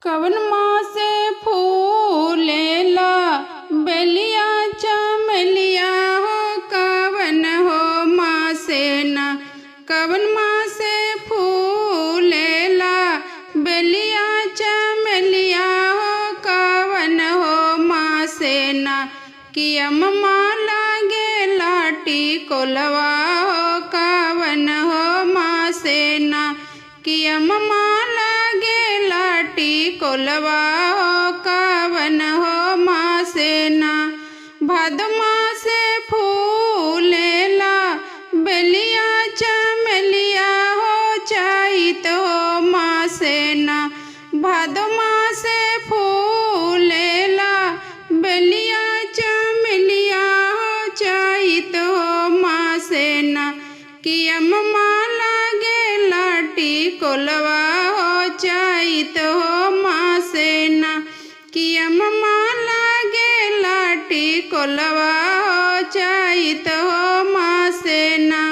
कवन माँ से फूलेला बेलिया चमेलिया हो कवन हो माँ से ना। कवन माँ से फूलेला बेलिया चमेलिया हो कवन हो माँ से ना। कि अम्मा लागे लाटी कोलवा हो कवन हो माँ से ना। कि अम्मा लागे लाटी कोलवा हो कवन हो माँ से ना। भादो माँ से फूलेला बेलिया चमेलिया हो चैत हो माँ से ना। भादो माँ से फूलेला बेलिया चमेलिया हो चैत हो माँ से ना। कि अम्मा लागे लाटी कोलवा हो चैत हो माँ से ना। कि अम्मा लागे लाटी कोलवा हो चैत हो माँ से ना।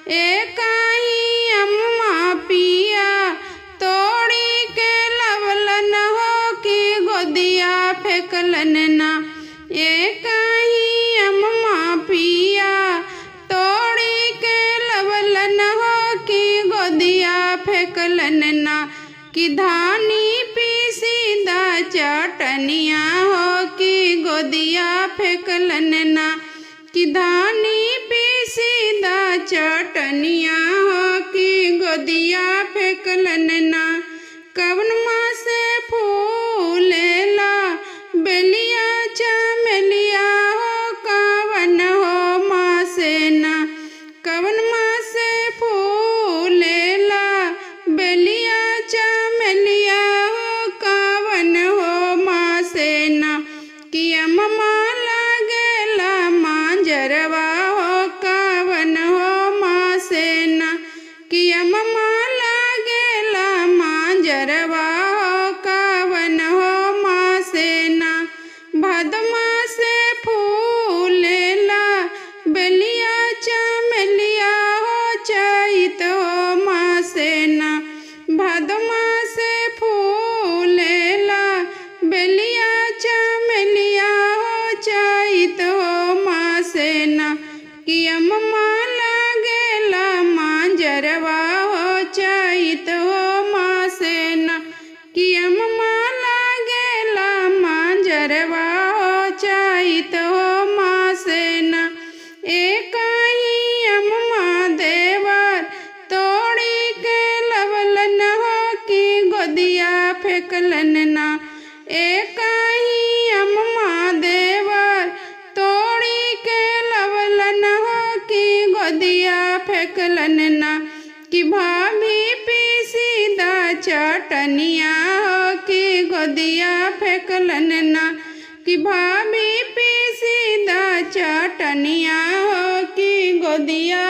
एक ही अम्मा पिया तोड़ी के लवलन हो कि गोदिया फेंकलन ना। एक ही अम्मा पिया तोड़ी के लवलन हो कि गोदिया फेंकलन ना। कि धानी पीसी दा चटनिया हो कि गोदिया फेंकलन ना। कि धानी पीसी दा चटनिया हो कि गोदिया फेंकलन ना। कवन माँ से फूलेला बेलिया चमेलिया हो कवन हो माँ से ना। कवन माँ से फूलेला बेलिया चमेलिया हो कवन हो माँ से ना। कि अम्मा लागेला मांजरवा हो कवन हो माँ से ना। कि अम्मा लागेला मांजरवा हो कवन हो माँ से ना। भादो माँ से फूलेला बेलिया चमेलिया हो चैत हो माँ से ना। भादो माँ से फूलेला बेलिया चमेलिया हो चैत हो माँ से ना। कि अम्मा लागेला मांजरवा हो चैत हो माँ से ना। कि अम्मा लागेला मांजरवा हो चैत हो माँ से ना। एक ही अम्मा देवर तोड़ी के लवलन हो कि गोदिया फेंकलन ना। एक ही अम्मा देवर तोड़ी के लवलन हो कि गोदिया फेंकलन ना। कि भाभी पीसी दा चटनिया हो कि गोदिया फेंकलन ना। कि भाभी पीसी दा चटनिया हो कि गोदिया